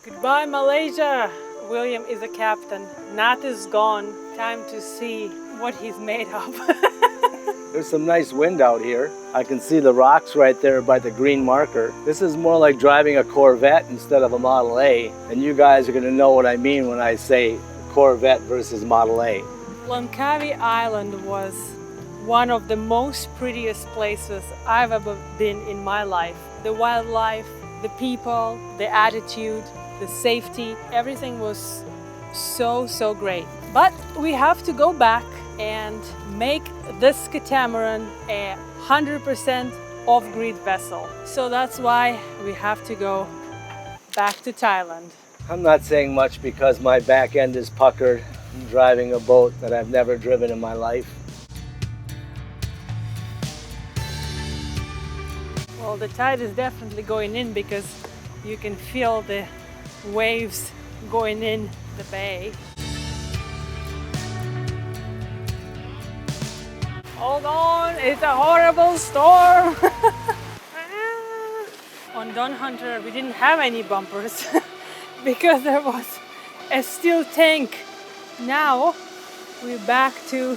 Goodbye, Malaysia! William is a captain. Nat is gone. Time to see what he's made of. There's some nice wind out here. I can see the rocks right there by the green marker. This is more like driving a Corvette instead of a Model A. And you guys are gonna know what I mean when I say Corvette versus Model A. Langkawi Island was one of the most prettiest places I've ever been in my life. The wildlife, the people, the attitude, the safety, everything was so great. But we have to go back and make this catamaran a 100% off-grid vessel. So that's why we have to go back to Thailand. I'm not saying much because my back end is puckered. I'm driving a boat that I've never driven in my life. Well, the tide is definitely going in because you can feel the waves going in the bay. Hold on, it's a horrible storm! On Don Hunter, we didn't have any bumpers because there was a steel tank. Now we're back to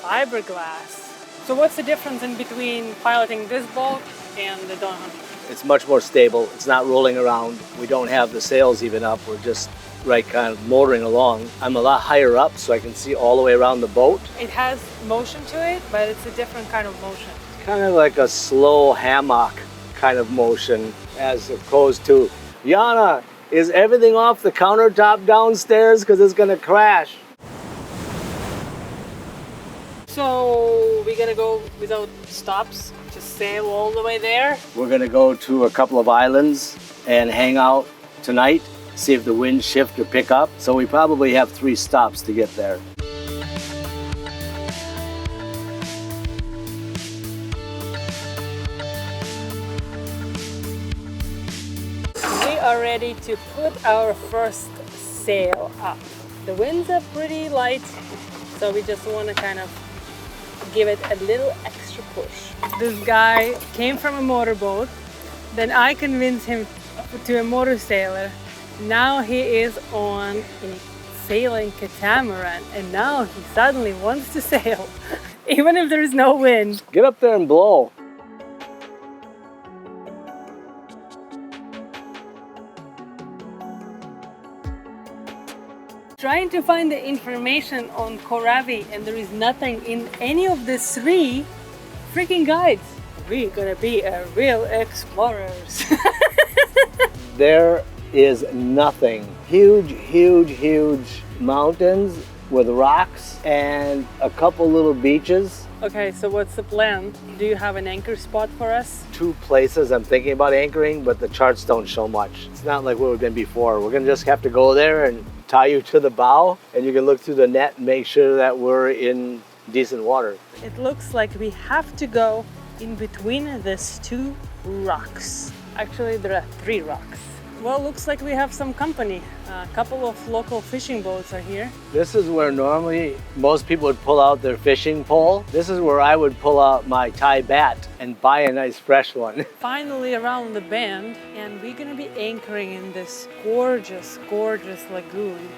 fiberglass. So what's the difference in between piloting this boat and the Don Hunter? It's much more stable. It's not rolling around. We don't have the sails even up. We're just kind of motoring along. I'm a lot higher up so I can see all the way around the boat. It has motion to it, but it's a different kind of motion. Kind of like a slow hammock kind of motion as opposed to, Yana, is everything off the countertop downstairs because it's gonna crash? So we're gonna go without stops, just sail all the way there? We're gonna go to a couple of islands and hang out tonight, see if the wind shift or pick up. So we probably have 3 stops to get there. We are ready to put our first sail up. The winds are pretty light, so we just want to kind of give it a little extra push. This guy came from a motorboat, then I convinced him to a motor sailor. Now he is on a sailing catamaran and now he suddenly wants to sail, even if there is no wind. Get up there and blow. Trying to find the information on Koravi and there is nothing in any of the 3 freaking guides. We're gonna be a real explorers. There is nothing. Huge mountains with rocks and a couple little beaches. Okay, so what's the plan? Do you have an anchor spot for us? 2 places I'm thinking about anchoring, but the charts don't show much. It's not like where we've been before. We're gonna just have to go there and tie you to the bow and you can look through the net and make sure that we're in decent water. It looks like we have to go in between these 2 rocks. Actually, there are 3 rocks. Well, looks like we have some company. A couple of local fishing boats are here. This is where normally most people would pull out their fishing pole. This is where I would pull out my Thai bat and buy a nice fresh one. Finally around the bend, and we're gonna be anchoring in this gorgeous lagoon.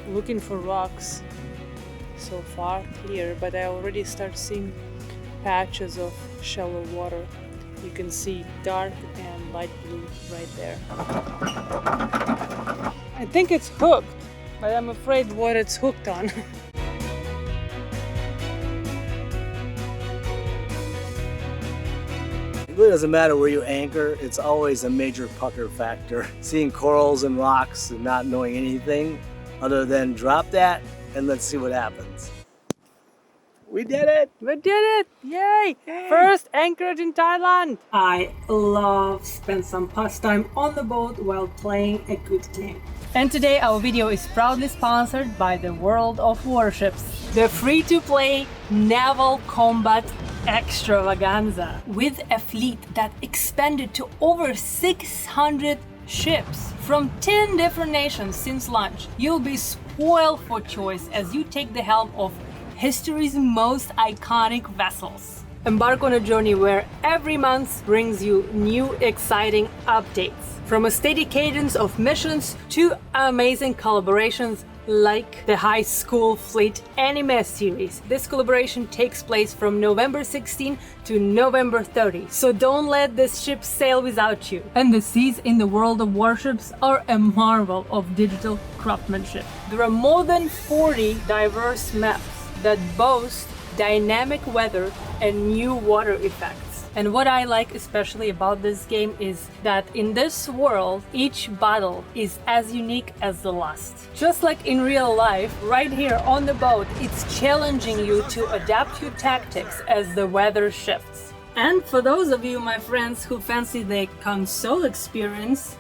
Looking for rocks. So far clear, but I already start seeing patches of shallow water. You can see dark and light blue right there. I think it's hooked, but I'm afraid what it's hooked on. It really doesn't matter where you anchor, it's always a major pucker factor. Seeing corals and rocks and not knowing anything other than drop that and let's see what happens. We did it! We did it! Yay! First anchorage in Thailand! I love spend some pastime on the boat while playing a good game. And today our video is proudly sponsored by the World of Warships, the free-to-play naval combat extravaganza. With a fleet that expanded to over 600 ships from 10 different nations since launch, you'll be spoiled for choice as you take the helm of history's most iconic vessels. Embark on a journey where every month brings you new exciting updates. From a steady cadence of missions to amazing collaborations like the High School Fleet anime series. This collaboration takes place from November 16 to November 30, so don't let this ship sail without you. And the seas in the world of warships are a marvel of digital craftsmanship. There are more than 40 diverse maps that boast dynamic weather and new water effects. And what I like especially about this game is that in this world, each battle is as unique as the last. Just like in real life, right here on the boat, it's challenging you to adapt your tactics as the weather shifts. And for those of you, my friends, who fancy the console experience,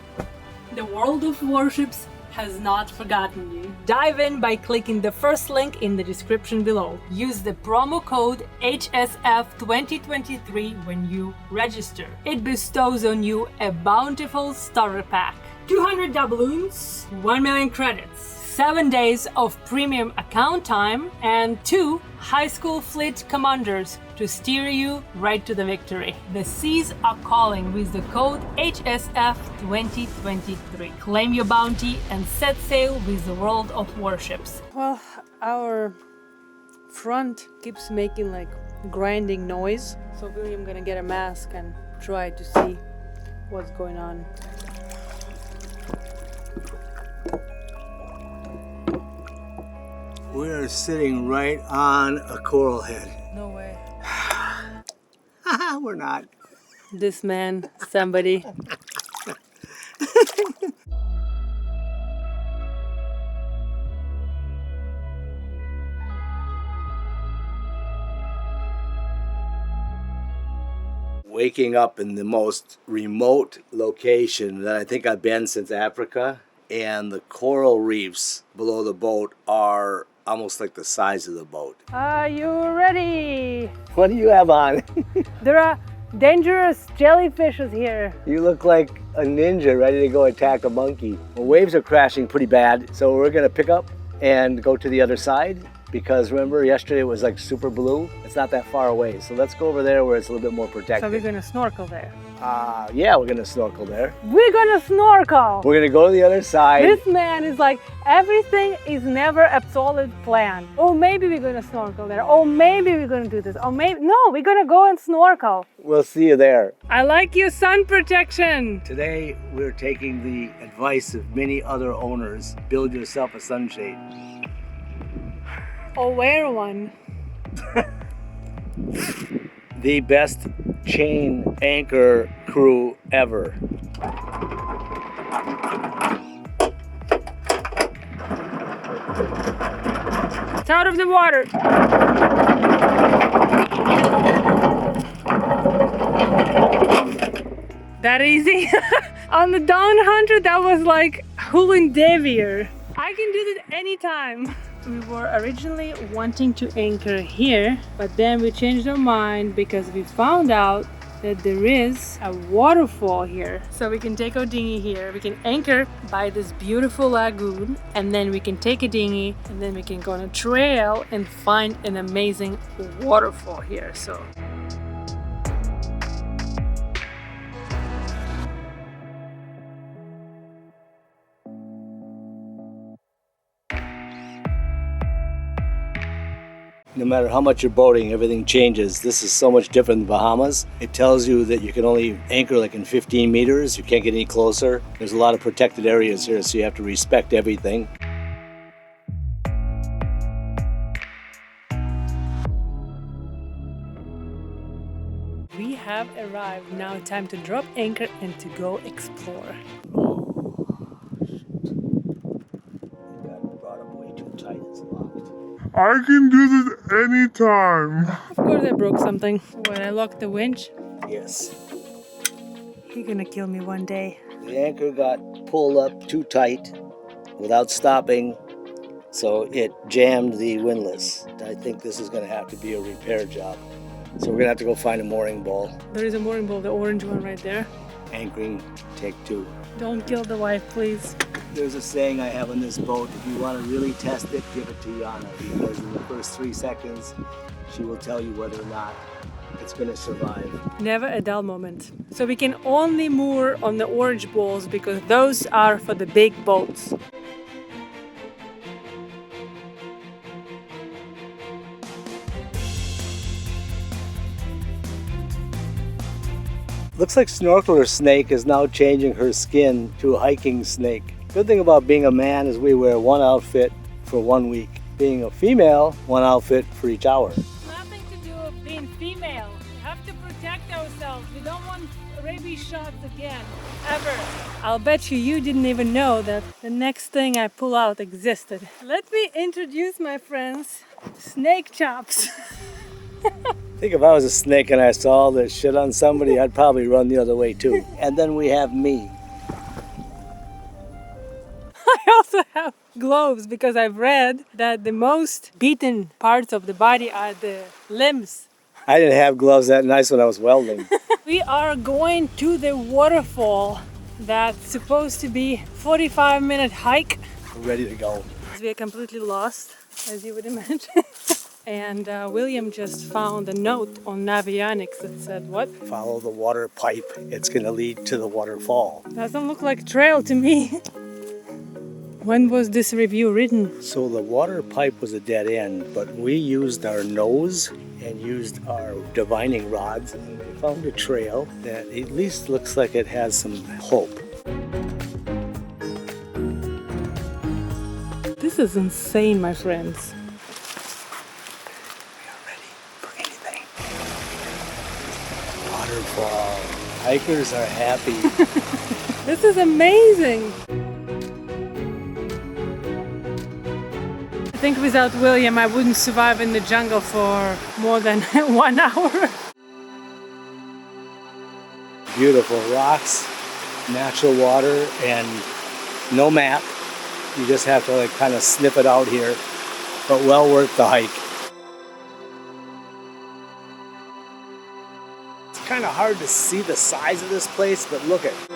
the World of Warships has not forgotten you. Dive in by clicking the first link in the description below. Use the promo code HSF2023 when you register. It bestows on you a bountiful starter pack, 200 doubloons, 1 million credits, 7 days of premium account time, and 2 High School Fleet commanders to steer you right to the victory. The seas are calling with the code HSF2023. Claim your bounty and set sail with the World of Warships. Well, our front keeps making like grinding noise, so really I'm gonna get a mask and try to see what's going on. We're sitting right on a coral head. No way. We're not. This man, somebody. Waking up in the most remote location that I think I've been since Africa, and the coral reefs below the boat are almost like the size of the boat. Are you ready? What do you have on? There are dangerous jellyfishes here. You look like a ninja ready to go attack a monkey. Well, waves are crashing pretty bad, so we're gonna pick up and go to the other side, because remember yesterday it was like super blue? It's not that far away, so let's go over there where it's a little bit more protected. So we're gonna snorkel there. Yeah, we're gonna snorkel there. We're gonna snorkel! We're gonna go to the other side. This man is like, everything is never a solid plan. Oh, maybe we're gonna snorkel there. Oh, maybe we're gonna do this. Oh, maybe, no, we're gonna go and snorkel. We'll see you there. I like your sun protection. Today, we're taking the advice of many other owners. Build yourself a sunshade. Or wear one. The best chain anchor crew ever. It's out of the water. That easy? On the Dawn Hunter, that was like Hulun Devier. I can do this anytime. We were originally wanting to anchor here, but then we changed our mind because we found out that there is a waterfall here. So we can take our dinghy here, we can anchor by this beautiful lagoon, and then we can take a dinghy and then we can go on a trail and find an amazing waterfall here. So no matter how much you're boating, everything changes. This is so much different than Bahamas. It tells you that you can only anchor like in 15 meters. You can't get any closer. There's a lot of protected areas here, so you have to respect everything. we have arrived. Now it's time to drop anchor and to go explore. I can do this anytime. Of course I broke something. When I locked the winch, Yes. you're gonna kill me one day. The anchor got pulled up too tight without stopping, so it jammed the windlass. I think this is going to have to be a repair job. So we're going to have to go find a mooring ball. There is a mooring ball, the orange one right there. Anchoring, take two. Don't kill the wife, please. There's a saying I have on this boat, if you want to really test it, give it to Yana, because in the first 3 seconds, she will tell you whether or not it's gonna survive. Never a dull moment. So we can only moor on the orange balls because those are for the big boats. Looks like snorkeler snake is now changing her skin to a hiking snake. Good thing about being a man is we wear one outfit for 1 week. Being a female, one outfit for each hour. Nothing to do with being female. We have to protect ourselves. We don't want rabies shots again, ever. I'll bet you didn't even know that the next thing I pull out existed. Let me introduce my friends, snake chops. I think if I was a snake and I saw all this shit on somebody, I'd probably run the other way too. And then we have me. I also have gloves because I've read that the most beaten parts of the body are the limbs. I didn't have gloves that nice when I was welding. We are going to the waterfall that's supposed to be 45-minute hike. We're ready to go. We are completely lost, as you would imagine. And William just found a note on Navionics that said, what? Follow the water pipe. It's gonna lead to the waterfall. Doesn't look like a trail to me. When was this review written? So the water pipe was a dead end, but we used our nose and used our divining rods and we found a trail that at least looks like it has some hope. This is insane, my friends. We are ready for anything. Waterfall. Hikers are happy. This is amazing. I think without William, I wouldn't survive in the jungle for more than 1 hour. Beautiful rocks, natural water, and no map. You just have to like kind of sniff it out here, but well worth the hike. It's kind of hard to see the size of this place, but look at it.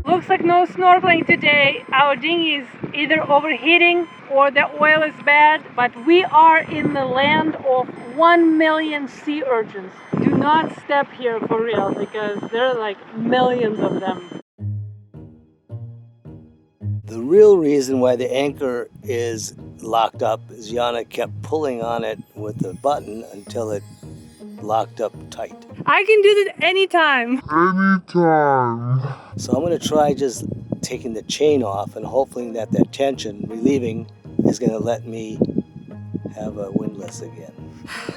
Looks like no snorkeling today. Our dinghy is either overheating or the oil is bad, but we are in the land of 1 million sea urchins. Do not step here for real because there are like millions of them. The real reason why the anchor is locked up is Yana kept pulling on it with the button until it locked up tight. I can do that anytime. Anytime. So I'm going to try just taking the chain off and hoping that tension relieving is going to let me have a windlass again.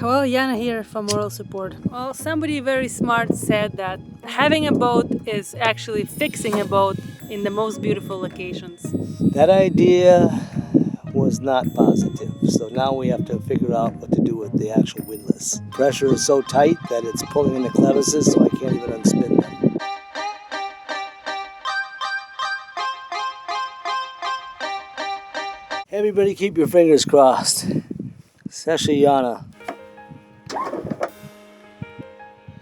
Well, Yana here for moral support. Well, somebody very smart said that having a boat is actually fixing a boat in the most beautiful locations. That idea was not positive, so now we have to figure out what to do with the actual windlass. Pressure is so tight that it's pulling in the crevices, so I can't even unspin them. Everybody keep your fingers crossed, especially Yana.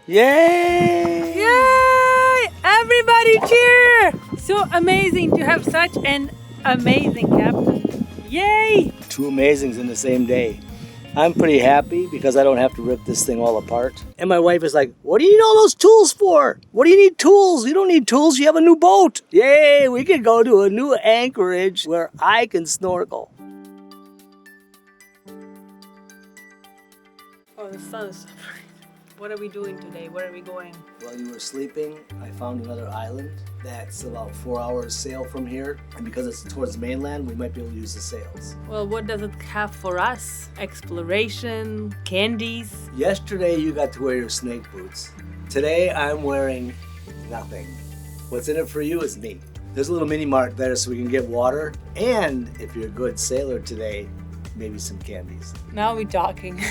Yay! Yay! Everybody cheer! So amazing to have such an amazing captain. Yay! 2 amazings in the same day. I'm pretty happy because I don't have to rip this thing all apart. And my wife is like, what do you need all those tools for? What do you need tools? You don't need tools, you have a new boat. Yay, we can go to a new anchorage where I can snorkel. Oh, the sun is so bright. What are we doing today? Where are we going? While you were sleeping, I found another island that's about 4 hours sail from here. And because it's towards the mainland, we might be able to use the sails. Well, what does it have for us? Exploration, candies. Yesterday, you got to wear your snake boots. Today, I'm wearing nothing. What's in it for you is me. There's a little mini mart there so we can get water. And if you're a good sailor today, maybe some candies. Now we're talking.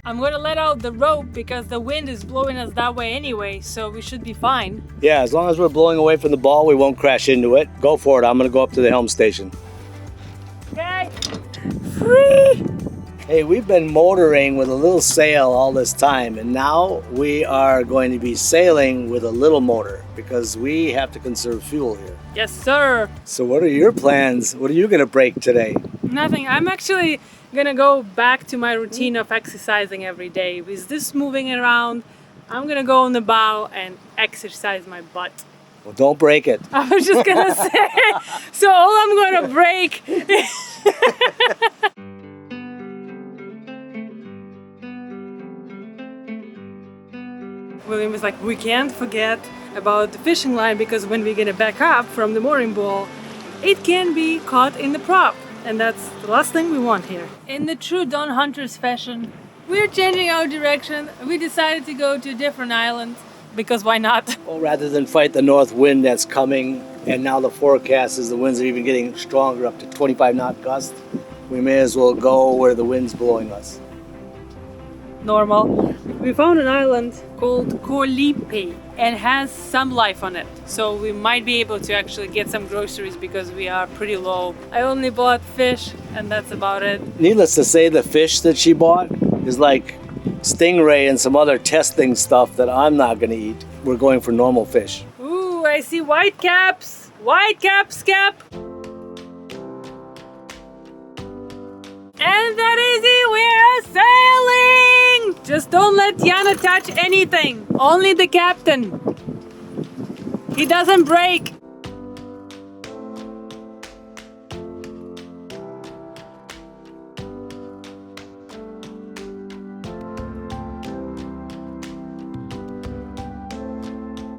I'm gonna let out the rope because the wind is blowing us that way anyway, so we should be fine. Yeah, as long as we're blowing away from the ball, we won't crash into it. Go for it. I'm gonna go up to the helm station. Okay. free! Hey, we've been motoring with a little sail all this time, and now we are going to be sailing with a little motor because we have to conserve fuel here. Yes, sir. So what are your plans? What are you going to break today? Nothing. I'm actually gonna go back to my routine of exercising every day. With this moving around, I'm gonna go on the bow and exercise my butt. Well, don't break it. I was just gonna say, so all I'm gonna break. William was like, we can't forget about the fishing line because when we're gonna back up from the mooring ball, it can be caught in the prop. And that's the last thing we want here. In the true Don Hunters fashion, we're changing our direction. We decided to go to a different island because why not? Well, rather than fight the north wind that's coming, and now the forecast is the winds are even getting stronger up to 25 knot gust, we may as well go where the wind's blowing us. Normal. We found an island called Kolipe and has some life on it. So we might be able to actually get some groceries because we are pretty low. I only bought fish and that's about it. Needless to say, the fish that she bought is like stingray and some other testing stuff that I'm not gonna eat. We're going for normal fish. Ooh, I see white caps. White caps, Cap. And that is it, we're sailing! Just don't let Yana touch anything. Only the captain. He doesn't break.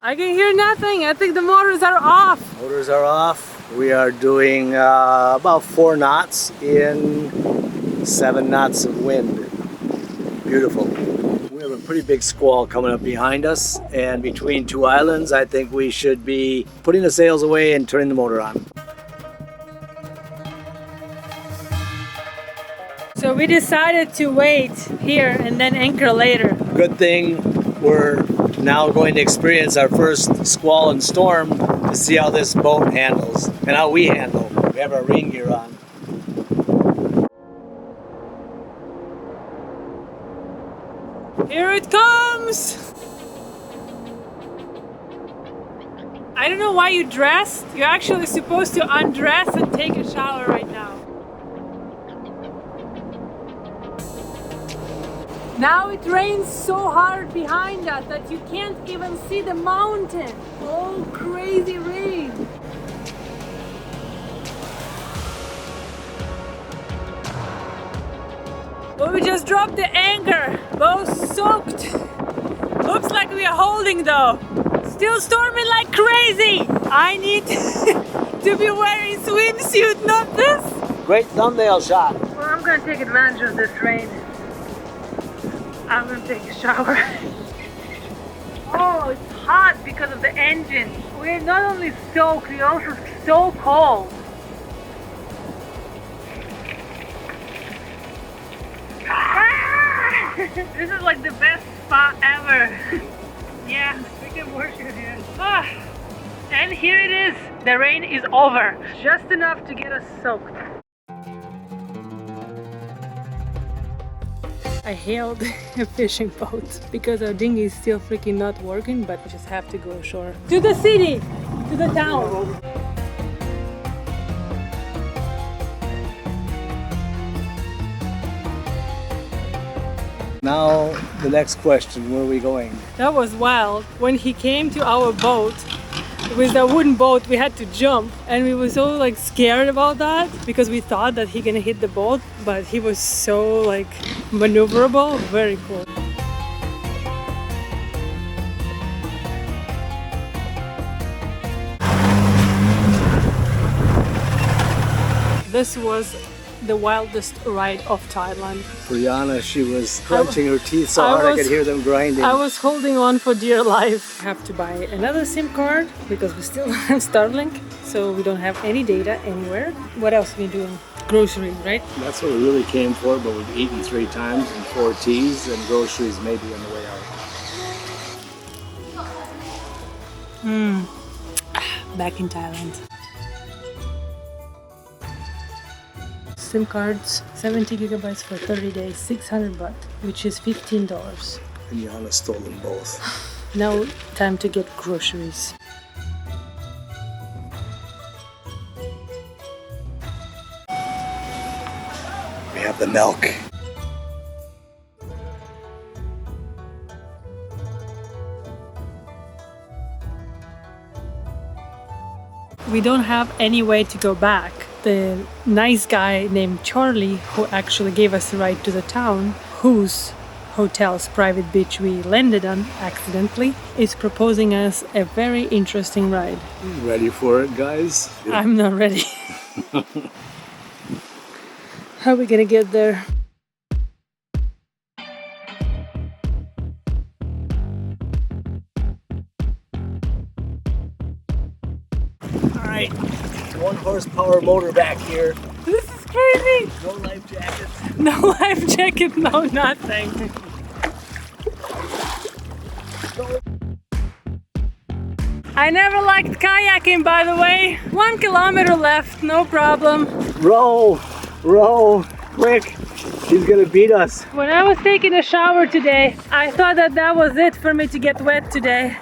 I can hear nothing. I think the motors are off. Motors are off. We are doing about 4 knots in 7 knots of wind. Beautiful. We have a pretty big squall coming up behind us, and between 2 islands, I think we should be putting the sails away and turning the motor on. So we decided to wait here and then anchor later. Good thing we're now going to experience our first squall and storm to see how this boat handles and how we handle. We have our rain gear on. Here it comes! I don't know why you dressed. You're actually supposed to undress and take a shower right now. Now it rains so hard behind us that you can't even see the mountain. Oh, crazy rain. Well, we just dropped the anchor, both soaked. Looks like we are holding though. Still storming like crazy. I need to be wearing swimsuit, not this. Great thumbnail shot. Well, I'm gonna take advantage of this rain. I'm gonna take a shower. Oh, it's hot because of the engine. We're not only soaked, we're also so cold. This is like the best spot ever. Yeah, we can worship here. And here it is. The rain is over. Just enough to get us soaked. I hailed a fishing boat because our dinghy is still freaking not working, but we just have to go ashore. To the city! To the town! Now, the next question, where are we going? That was wild. When he came to our boat, with the wooden boat, we had to jump, and we were so like scared about that because we thought that he gonna hit the boat, but he was so like maneuverable. Very cool. This was the wildest ride of Thailand. For Yana, she was clenching her teeth so hard I could hear them grinding. I was holding on for dear life. I have to buy another SIM card because we still have Starlink, so we don't have any data anywhere. What else are we doing? Groceries, right? That's what we really came for, but we've eaten 3 times and 4 teas, and groceries may be on the way out. Back in Thailand. SIM cards, 70 gigabytes for 30 days, 600 baht, which is $15. And Yana stole them both. Now time to get groceries. We have the milk. We don't have any way to go back. The nice guy named Charlie, who actually gave us a ride to the town, whose hotel's private beach we landed on accidentally, is proposing us a very interesting ride. Ready for it, guys? I'm not ready. How are we gonna get there? Alright, 1 horsepower motor back here. This is crazy! No life jackets. No life jacket, no nothing. I never liked kayaking, by the way. 1 kilometer left, no problem. Row, row, quick. She's gonna beat us. When I was taking a shower today, I thought that that was it for me to get wet today.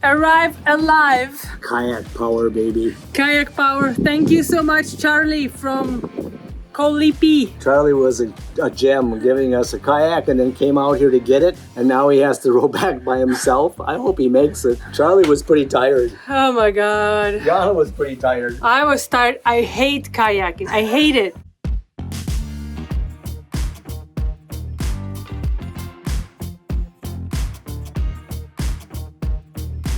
Arrive alive. Kayak power, baby. Kayak power. Thank you so much, Charlie from Kolipi. Charlie was a gem, giving us a kayak and then came out here to get it, and now he has to row back by himself. I hope he makes it. Charlie was pretty tired. Oh my god. Yana was pretty tired. I was tired. I hate kayaking. I hate it.